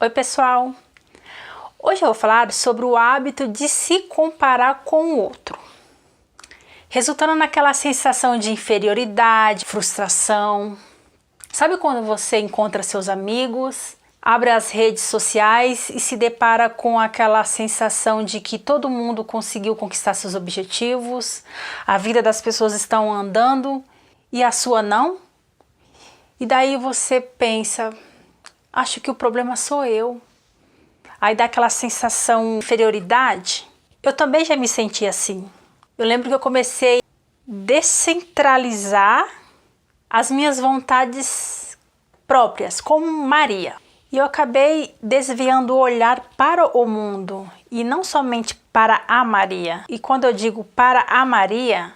Oi pessoal, hoje eu vou falar sobre o hábito de se comparar com o outro, resultando naquela sensação de inferioridade, frustração. Sabe quando você encontra seus amigos, abre as redes sociais e se depara com aquela sensação de que todo mundo conseguiu conquistar seus objetivos, a vida das pessoas estão andando e a sua não? E daí você pensa, acho que o problema sou eu. Aí dá aquela sensação de inferioridade. Eu também já me senti assim. Eu lembro que eu comecei a descentralizar as minhas vontades próprias, como Maria. E eu acabei desviando o olhar para o mundo e não somente para a Maria. E quando eu digo para a Maria,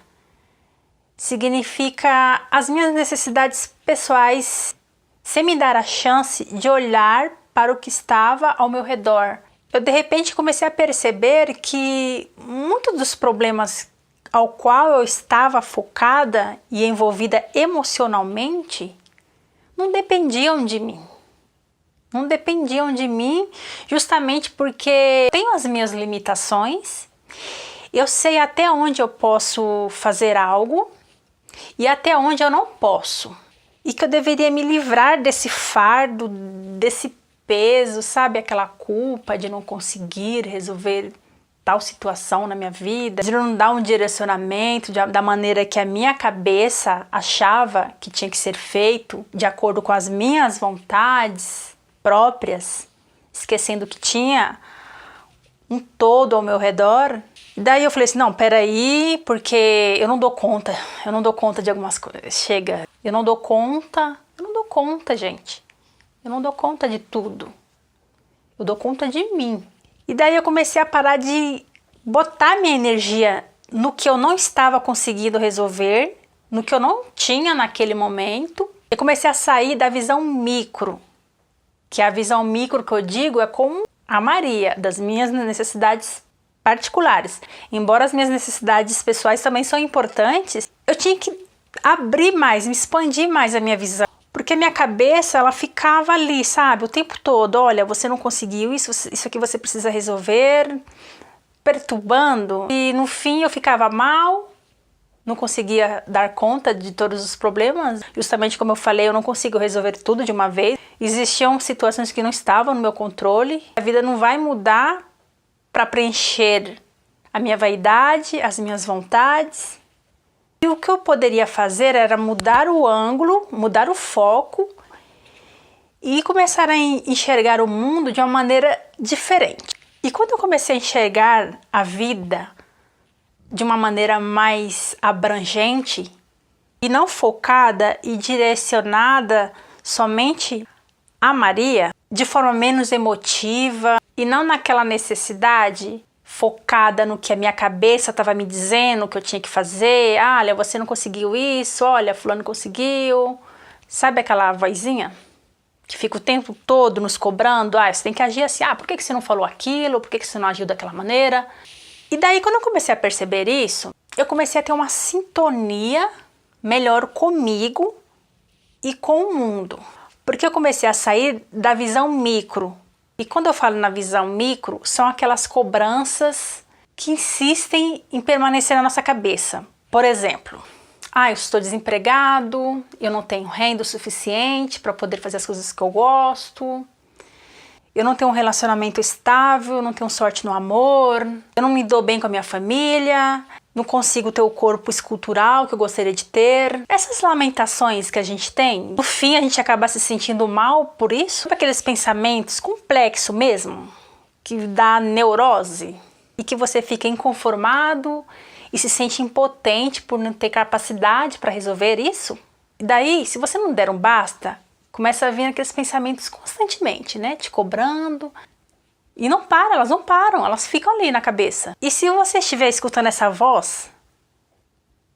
significa as minhas necessidades pessoais, sem me dar a chance de olhar para o que estava ao meu redor. Eu de repente comecei a perceber que muitos dos problemas ao qual eu estava focada e envolvida emocionalmente não dependiam de mim. Não dependiam de mim justamente porque tenho as minhas limitações, eu sei até onde eu posso fazer algo e até onde eu não posso. E que eu deveria me livrar desse fardo, desse peso, sabe? Aquela culpa de não conseguir resolver tal situação na minha vida, de não dar um direcionamento da maneira que a minha cabeça achava que tinha que ser feito, de acordo com as minhas vontades próprias, esquecendo que tinha um todo ao meu redor. E daí eu falei assim, não, peraí, porque eu não dou conta de algumas coisas. Chega, eu não dou conta, gente. Eu não dou conta de tudo. Eu dou conta de mim. E daí eu comecei a parar de botar minha energia no que eu não estava conseguindo resolver, no que eu não tinha naquele momento. Eu comecei a sair da visão micro, que a visão micro que eu digo é com a Maria, das minhas necessidades particulares. Embora as minhas necessidades pessoais também são importantes, eu tinha que abrir mais, me expandir mais a minha visão. Porque minha cabeça, ela ficava ali, sabe, o tempo todo. Olha, você não conseguiu isso aqui você precisa resolver, perturbando. E no fim eu ficava mal, não conseguia dar conta de todos os problemas. Justamente como eu falei, eu não consigo resolver tudo de uma vez. Existiam situações que não estavam no meu controle. A vida não vai mudar para preencher a minha vaidade, as minhas vontades. E o que eu poderia fazer era mudar o ângulo, mudar o foco e começar a enxergar o mundo de uma maneira diferente. E quando eu comecei a enxergar a vida de uma maneira mais abrangente e não focada e direcionada somente a Maria, de forma menos emotiva e não naquela necessidade focada no que a minha cabeça estava me dizendo que eu tinha que fazer. Ah, olha, você não conseguiu isso, olha, fulano conseguiu. Sabe aquela vozinha que fica o tempo todo nos cobrando? Ah, você tem que agir assim, por que você não falou aquilo? Por que você não agiu daquela maneira? E daí, quando eu comecei a perceber isso, eu comecei a ter uma sintonia melhor comigo e com o mundo. Porque eu comecei a sair da visão micro. E quando eu falo na visão micro, são aquelas cobranças que insistem em permanecer na nossa cabeça. Por exemplo, eu estou desempregado, eu não tenho renda o suficiente para poder fazer as coisas que eu gosto, eu não tenho um relacionamento estável, eu não tenho sorte no amor, eu não me dou bem com a minha família, não consigo ter o corpo escultural que eu gostaria de ter. Essas lamentações que a gente tem, no fim a gente acaba se sentindo mal por isso. Aqueles pensamentos complexos mesmo, que dá neurose e que você fica inconformado e se sente impotente por não ter capacidade para resolver isso. E daí, se você não der um basta, começa a vir aqueles pensamentos constantemente, né? Te cobrando. E elas não param, elas ficam ali na cabeça. E se você estiver escutando essa voz,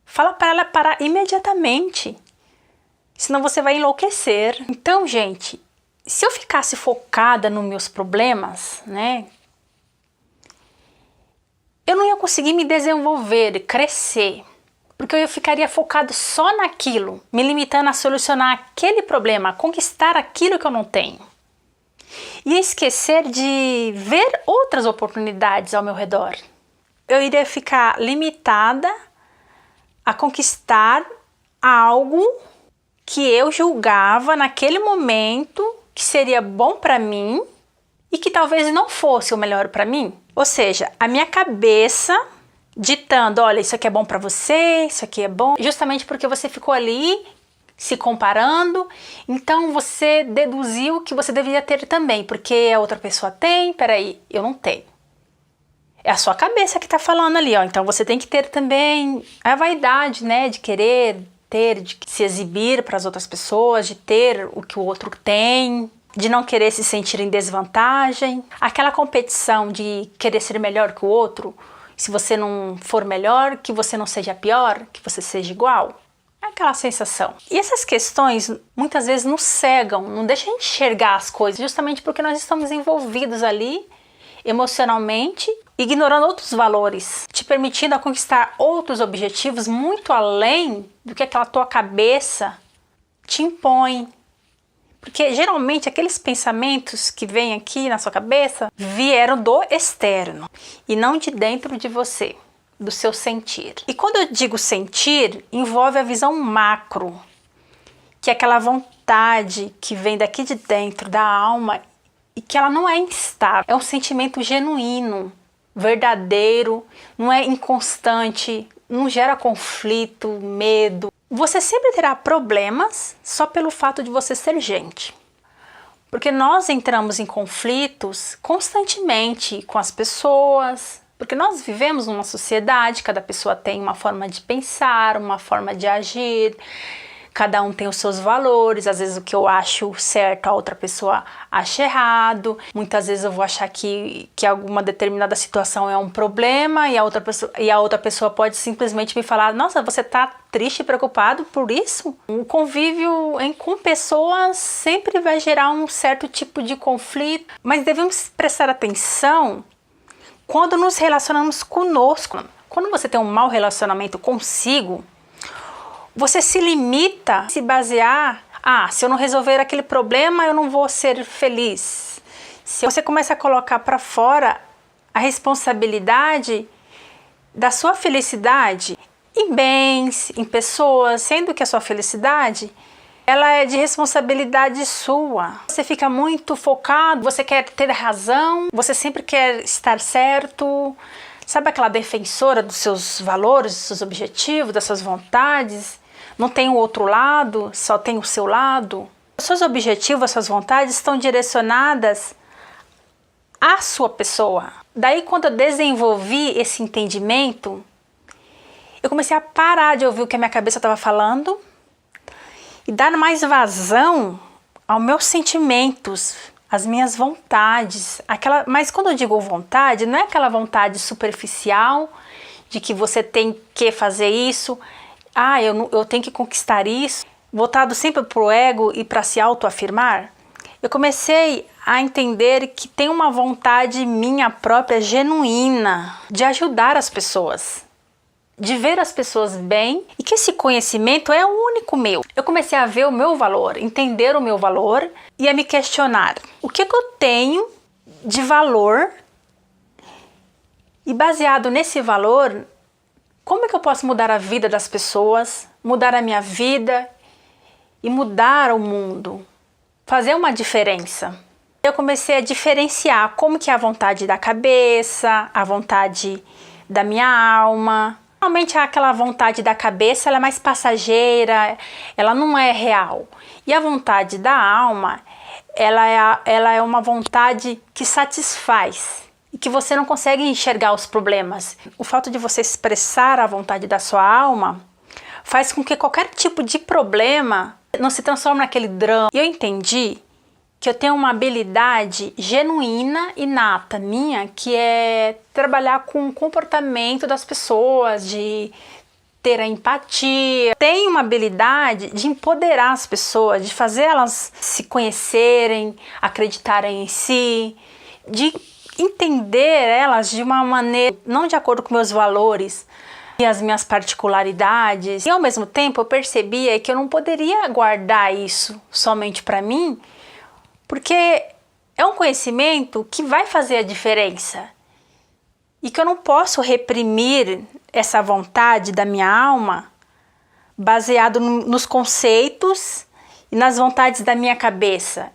fala para ela parar imediatamente, senão você vai enlouquecer. Então, gente, se eu ficasse focada nos meus problemas, né, eu não ia conseguir me desenvolver, crescer, porque eu ficaria focado só naquilo, me limitando a solucionar aquele problema, a conquistar aquilo que eu não tenho. e esquecer de ver outras oportunidades ao meu redor. Eu iria ficar limitada a conquistar algo que eu julgava naquele momento que seria bom para mim e que talvez não fosse o melhor para mim. Ou seja, a minha cabeça ditando, olha, isso aqui é bom para você, isso aqui é bom, justamente porque você ficou ali se comparando, então você deduziu que você deveria ter também, porque a outra pessoa tem, peraí, eu não tenho. É a sua cabeça que tá falando ali, ó, então você tem que ter também a vaidade, né, de querer ter, de se exibir para as outras pessoas, de ter o que o outro tem, de não querer se sentir em desvantagem, aquela competição de querer ser melhor que o outro, se você não for melhor, que você não seja pior, que você seja igual. É aquela sensação. E essas questões muitas vezes nos cegam, não deixam de enxergar as coisas, justamente porque nós estamos envolvidos ali emocionalmente, ignorando outros valores, te permitindo a conquistar outros objetivos muito além do que aquela tua cabeça te impõe. Porque geralmente aqueles pensamentos que vêm aqui na sua cabeça vieram do externo e não de dentro de você, do seu sentir. E quando eu digo sentir, envolve a visão macro, que é aquela vontade que vem daqui de dentro da alma e que ela não é instável, é um sentimento genuíno, verdadeiro, não é inconstante, não gera conflito, medo. Você sempre terá problemas só pelo fato de você ser gente. Porque nós entramos em conflitos constantemente com as pessoas, porque nós vivemos numa sociedade, cada pessoa tem uma forma de pensar, uma forma de agir, cada um tem os seus valores, às vezes o que eu acho certo a outra pessoa acha errado, muitas vezes eu vou achar que alguma determinada situação é um problema e a outra pessoa pode simplesmente me falar, nossa, você tá triste e preocupado por isso? O convívio com pessoas sempre vai gerar um certo tipo de conflito, mas devemos prestar atenção quando nos relacionamos conosco. Quando você tem um mau relacionamento consigo, você se limita a se basear, se eu não resolver aquele problema, eu não vou ser feliz. Se você começa a colocar para fora a responsabilidade da sua felicidade em bens, em pessoas, sendo que a sua felicidade, ela é de responsabilidade sua. Você fica muito focado, você quer ter razão, você sempre quer estar certo. Sabe aquela defensora dos seus valores, dos seus objetivos, das suas vontades? Não tem o outro lado, só tem o seu lado. Os seus objetivos, as suas vontades estão direcionadas à sua pessoa. Daí, quando eu desenvolvi esse entendimento, eu comecei a parar de ouvir o que a minha cabeça estava falando e dar mais vazão aos meus sentimentos, às minhas vontades. Mas quando eu digo vontade, não é aquela vontade superficial de que você tem que fazer isso, eu tenho que conquistar isso, voltado sempre para o ego e para se autoafirmar. Eu comecei a entender que tem uma vontade minha própria, genuína, de ajudar as pessoas, de ver as pessoas bem e que esse conhecimento é o único meu. Eu comecei a ver o meu valor, entender o meu valor e a me questionar o que eu tenho de valor e baseado nesse valor, como é que eu posso mudar a vida das pessoas, mudar a minha vida e mudar o mundo, fazer uma diferença. Eu comecei a diferenciar como que é a vontade da cabeça, a vontade da minha alma. Normalmente aquela vontade da cabeça ela é mais passageira, ela não é real. E a vontade da alma, ela é uma vontade que satisfaz e que você não consegue enxergar os problemas. O fato de você expressar a vontade da sua alma faz com que qualquer tipo de problema não se transforme naquele drama. E eu entendi que eu tenho uma habilidade genuína, inata minha, que é trabalhar com o comportamento das pessoas, de ter a empatia. Tenho uma habilidade de empoderar as pessoas, de fazer elas se conhecerem, acreditarem em si, de entender elas de uma maneira não de acordo com meus valores e as minhas particularidades. E ao mesmo tempo eu percebia que eu não poderia guardar isso somente para mim, porque é um conhecimento que vai fazer a diferença e que eu não posso reprimir essa vontade da minha alma baseado nos conceitos e nas vontades da minha cabeça.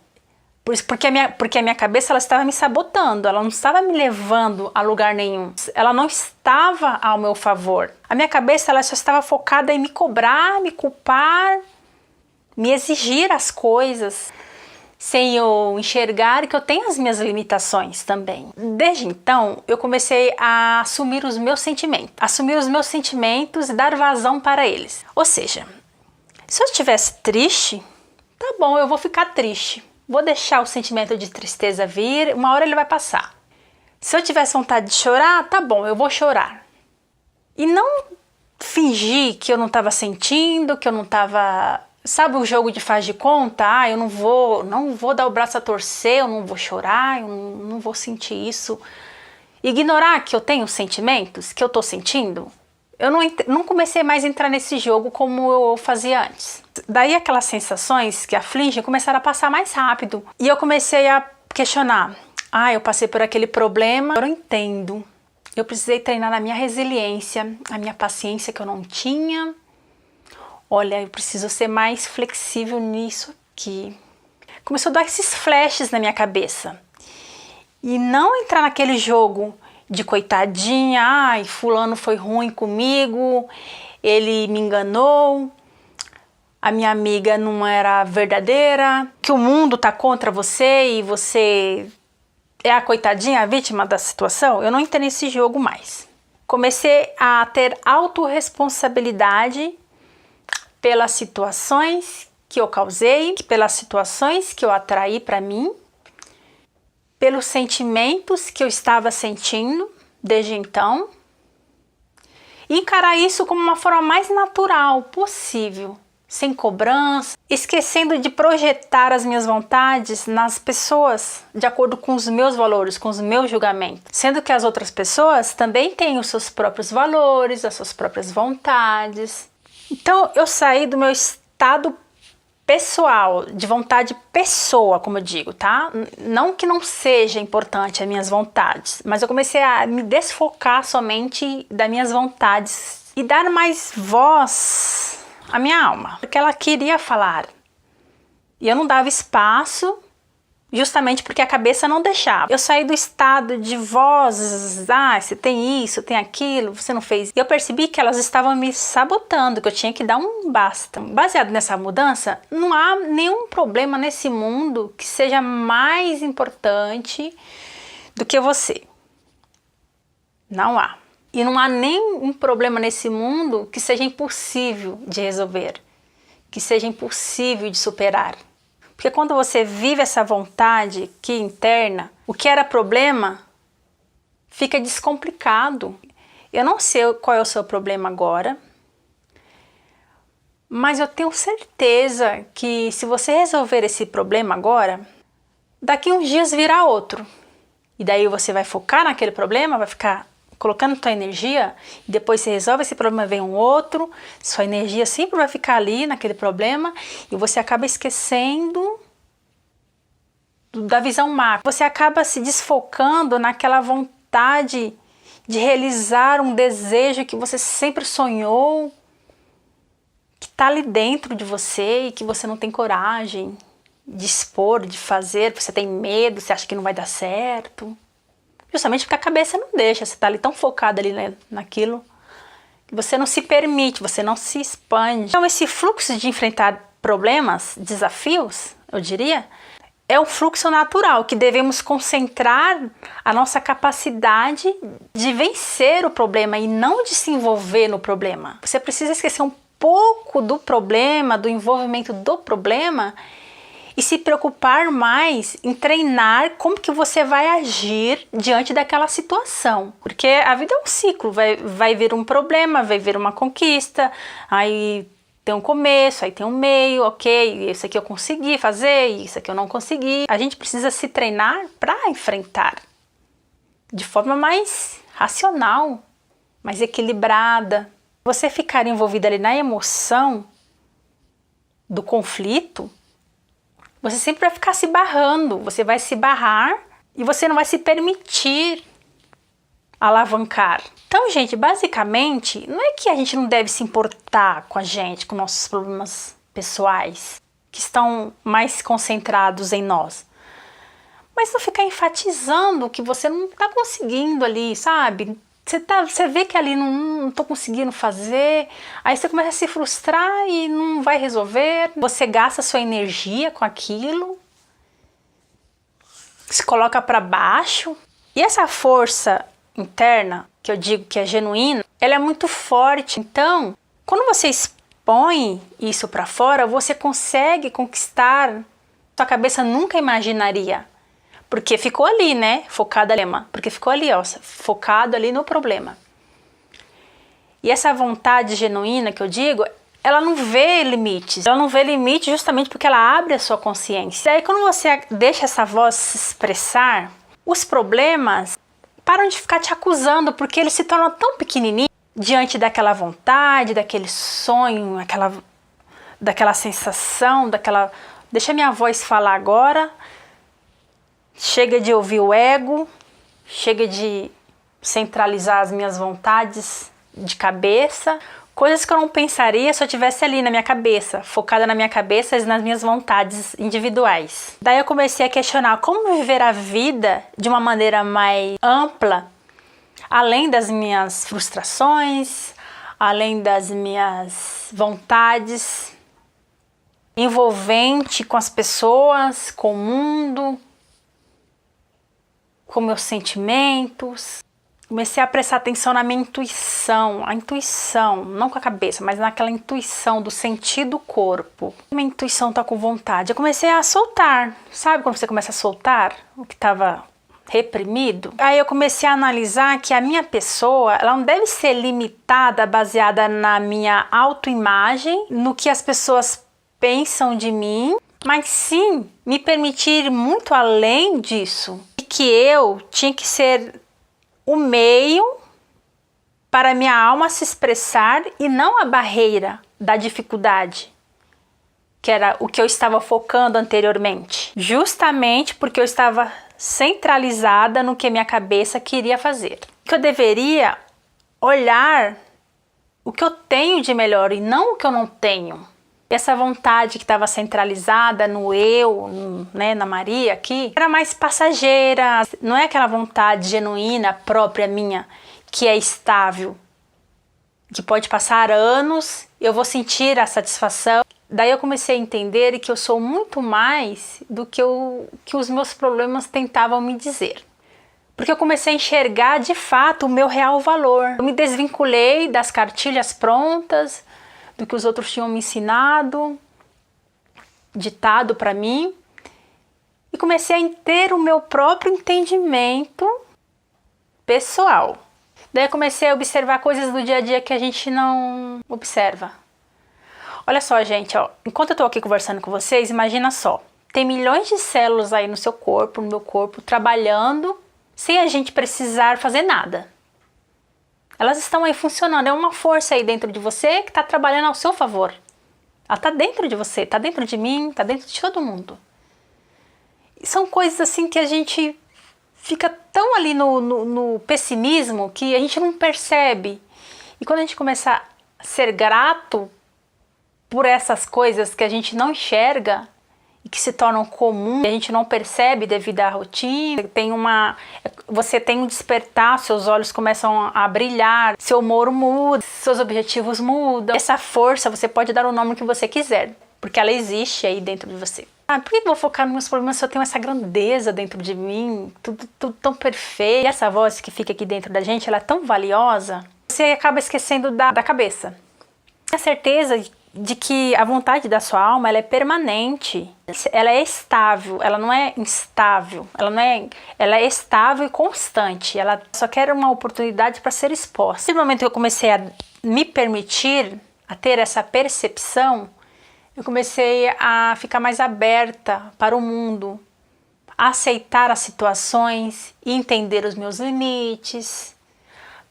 Porque a minha cabeça ela estava me sabotando, ela não estava me levando a lugar nenhum. Ela não estava ao meu favor. A minha cabeça ela só estava focada em me cobrar, me culpar, me exigir as coisas, sem eu enxergar que eu tenho as minhas limitações também. Desde então, eu comecei a assumir os meus sentimentos e dar vazão para eles. Ou seja, se eu estivesse triste, tá bom, eu vou ficar triste. Vou deixar o sentimento de tristeza vir, uma hora ele vai passar. Se eu tivesse vontade de chorar, tá bom, eu vou chorar. E não fingir que eu não estava sentindo, que eu não estava... Sabe o jogo de faz de conta? Ah, eu não vou dar o braço a torcer, eu não vou chorar, eu não vou sentir isso. Ignorar que eu tenho sentimentos, que eu tô sentindo. Eu não comecei mais a entrar nesse jogo como eu fazia antes. Daí aquelas sensações que afligem começaram a passar mais rápido. E eu comecei a questionar. Ah, eu passei por aquele problema, agora eu entendo. Eu precisei treinar a minha resiliência, a minha paciência que eu não tinha. Olha, eu preciso ser mais flexível nisso aqui. Começou a dar esses flashes na minha cabeça. E não entrar naquele jogo de coitadinha, ai, fulano foi ruim comigo, ele me enganou, a minha amiga não era verdadeira, que o mundo tá contra você e você é a coitadinha, a vítima da situação. Eu não entrei nesse jogo mais. Comecei a ter autorresponsabilidade pelas situações que eu causei, pelas situações que eu atraí para mim, pelos sentimentos que eu estava sentindo desde então, e encarar isso como uma forma mais natural possível, sem cobrança, esquecendo de projetar as minhas vontades nas pessoas de acordo com os meus valores, com os meus julgamentos, sendo que as outras pessoas também têm os seus próprios valores, as suas próprias vontades. Então eu saí do meu estado pessoal, de vontade pessoa, como eu digo, tá? Não que não seja importante as minhas vontades, mas eu comecei a me desfocar somente das minhas vontades e dar mais voz à minha alma, porque ela queria falar. E eu não dava espaço, justamente porque a cabeça não deixava. Eu saí do estado de vozes, ah, você tem isso, tem aquilo, você não fez. E eu percebi que elas estavam me sabotando, que eu tinha que dar um basta. Baseado nessa mudança, não há nenhum problema nesse mundo que seja mais importante do que você. Não há. E não há nenhum problema nesse mundo que seja impossível de resolver, que seja impossível de superar. Porque quando você vive essa vontade que interna, o que era problema fica descomplicado. Eu não sei qual é o seu problema agora, mas eu tenho certeza que se você resolver esse problema agora, daqui uns dias virá outro. E daí você vai focar naquele problema, vai ficar colocando tua energia, e depois você resolve esse problema, vem um outro, sua energia sempre vai ficar ali naquele problema, e você acaba esquecendo da visão macro. Você acaba se desfocando naquela vontade de realizar um desejo que você sempre sonhou, que está ali dentro de você e que você não tem coragem de expor, de fazer, você tem medo, você acha que não vai dar certo. Justamente porque a cabeça não deixa, você está ali tão focado ali, né, naquilo, que você não se permite, você não se expande. Então esse fluxo de enfrentar problemas, desafios, eu diria, é um fluxo natural que devemos concentrar a nossa capacidade de vencer o problema e não de se envolver no problema. Você precisa esquecer um pouco do problema, do envolvimento do problema, e se preocupar mais em treinar como que você vai agir diante daquela situação. Porque a vida é um ciclo, vai vir um problema, vai vir uma conquista, aí tem um começo, aí tem um meio, ok, isso aqui eu consegui fazer, isso aqui eu não consegui. A gente precisa se treinar para enfrentar de forma mais racional, mais equilibrada. Você ficar envolvido ali na emoção do conflito, Você sempre vai ficar se barrando, você vai se barrar e você não vai se permitir alavancar. Então, gente, basicamente, não é que a gente não deve se importar com a gente, com nossos problemas pessoais, que estão mais concentrados em nós. Mas não ficar enfatizando que você não está conseguindo ali, sabe? Você vê que ali não tô conseguindo fazer, aí você começa a se frustrar e não vai resolver. Você gasta sua energia com aquilo, se coloca para baixo. E essa força interna, que eu digo que é genuína, ela é muito forte. Então, quando você expõe isso para fora, você consegue conquistar, sua cabeça nunca imaginaria. Porque ficou ali, né? Focado ali, porque ficou ali, ó, focado ali no problema. E essa vontade genuína que eu digo, ela não vê limites. Ela não vê limite justamente porque ela abre a sua consciência. E aí quando você deixa essa voz se expressar, os problemas param de ficar te acusando, porque eles se tornam tão pequenininhos diante daquela vontade, daquele sonho, daquela sensação, daquela... Deixa minha voz falar agora. Chega de ouvir o ego, chega de centralizar as minhas vontades de cabeça, coisas que eu não pensaria se eu estivesse ali na minha cabeça, focada na minha cabeça e nas minhas vontades individuais. Daí eu comecei a questionar como viver a vida de uma maneira mais ampla, além das minhas frustrações, além das minhas vontades, envolvente com as pessoas, com o mundo, com meus sentimentos. Comecei a prestar atenção na minha intuição, a intuição, não com a cabeça, mas naquela intuição do sentir do corpo. Minha intuição tá com vontade. Eu comecei a soltar, sabe quando você começa a soltar o que estava reprimido? Aí eu comecei a analisar que a minha pessoa, ela não deve ser limitada, baseada na minha autoimagem, no que as pessoas pensam de mim, mas sim me permitir ir muito além disso. Que eu tinha que ser o meio para minha alma se expressar e não a barreira da dificuldade, que era o que eu estava focando anteriormente. Justamente porque eu estava centralizada no que minha cabeça queria fazer. Que eu deveria olhar o que eu tenho de melhor e não o que eu não tenho. Essa vontade que estava centralizada no eu, né, na Maria aqui, era mais passageira. Não é aquela vontade genuína, própria minha, que é estável, que pode passar anos, eu vou sentir a satisfação. Daí eu comecei a entender que eu sou muito mais do que os meus problemas tentavam me dizer. Porque eu comecei a enxergar de fato o meu real valor. Eu me desvinculei das cartilhas prontas, do que os outros tinham me ensinado, ditado para mim, e comecei a ter o meu próprio entendimento pessoal. Daí eu comecei a observar coisas do dia a dia que a gente não observa. Olha só, gente, ó, enquanto eu tô aqui conversando com vocês, imagina só, tem milhões de células aí no seu corpo, no meu corpo, trabalhando sem a gente precisar fazer nada. Elas estão aí funcionando, é uma força aí dentro de você que está trabalhando ao seu favor. Ela está dentro de você, está dentro de mim, está dentro de todo mundo. E são coisas assim que a gente fica tão ali no pessimismo que a gente não percebe. E quando a gente começa a ser grato por essas coisas que a gente não enxerga e que se tornam comuns, a gente não percebe devido à rotina, você tem um despertar, seus olhos começam a brilhar, seu humor muda, seus objetivos mudam. Essa força você pode dar o nome que você quiser, porque ela existe aí dentro de você. Por que eu vou focar nos meus problemas se eu tenho essa grandeza dentro de mim, tudo tão perfeito? E essa voz que fica aqui dentro da gente, ela é tão valiosa, você acaba esquecendo da cabeça. A certeza de que a vontade da sua alma, ela é permanente, ela é estável, ela não é instável, ela é estável e constante, ela só quer uma oportunidade para ser exposta. No momento que eu comecei a me permitir, a ter essa percepção, eu comecei a ficar mais aberta para o mundo, a aceitar as situações e entender os meus limites.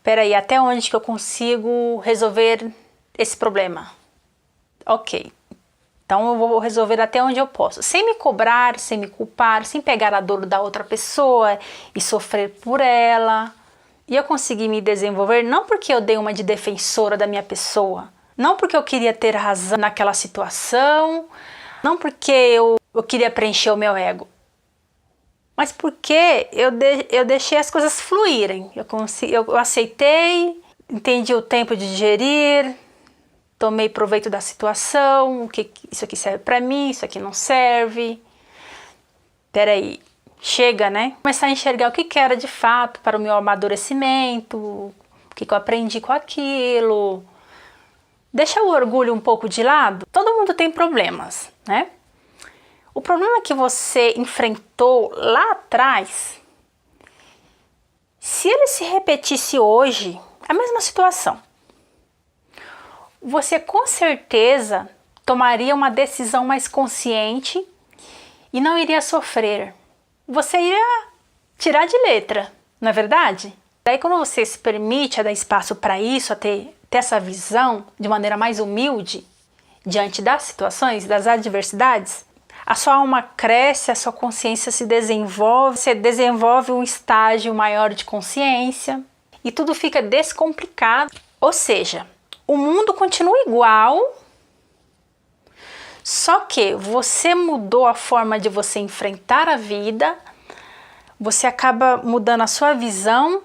Peraí, até onde que eu consigo resolver esse problema? Ok, Então eu vou resolver até onde eu posso, sem me cobrar, sem me culpar, sem pegar a dor da outra pessoa e sofrer por ela. E eu consegui me desenvolver não porque eu dei uma de defensora da minha pessoa, não porque eu queria ter razão naquela situação, não porque eu queria preencher o meu ego, mas porque eu deixei as coisas fluírem. Eu aceitei, entendi o tempo de digerir, tomei proveito da situação, isso aqui serve para mim, isso aqui não serve. Peraí, chega, né? Começar a enxergar o que era de fato para o meu amadurecimento, o que eu aprendi com aquilo. Deixa o orgulho um pouco de lado. Todo mundo tem problemas, né? O problema que você enfrentou lá atrás, se ele se repetisse hoje, a mesma situação, você com certeza tomaria uma decisão mais consciente e não iria sofrer. Você iria tirar de letra, não é verdade? Daí quando você se permite a dar espaço para isso, a ter essa visão de maneira mais humilde diante das situações, das adversidades, a sua alma cresce, a sua consciência se desenvolve, você desenvolve um estágio maior de consciência e tudo fica descomplicado. Ou seja, o mundo continua igual, só que você mudou a forma de você enfrentar a vida, você acaba mudando a sua visão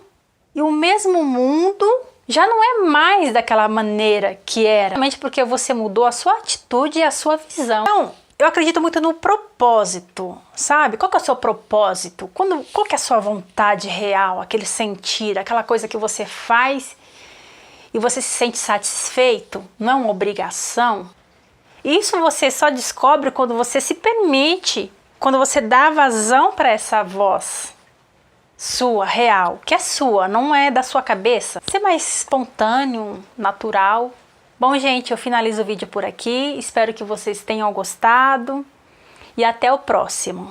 e o mesmo mundo já não é mais daquela maneira que era, somente porque você mudou a sua atitude e a sua visão. Então, eu acredito muito no propósito, sabe? Qual que é o seu propósito? Qual que é a sua vontade real, aquele sentir, aquela coisa que você faz e você se sente satisfeito, não é uma obrigação. Isso você só descobre quando você se permite, quando você dá vazão para essa voz sua, real, que é sua, não é da sua cabeça. Ser mais espontâneo, natural. Bom, gente, eu finalizo o vídeo por aqui. Espero que vocês tenham gostado e até o próximo.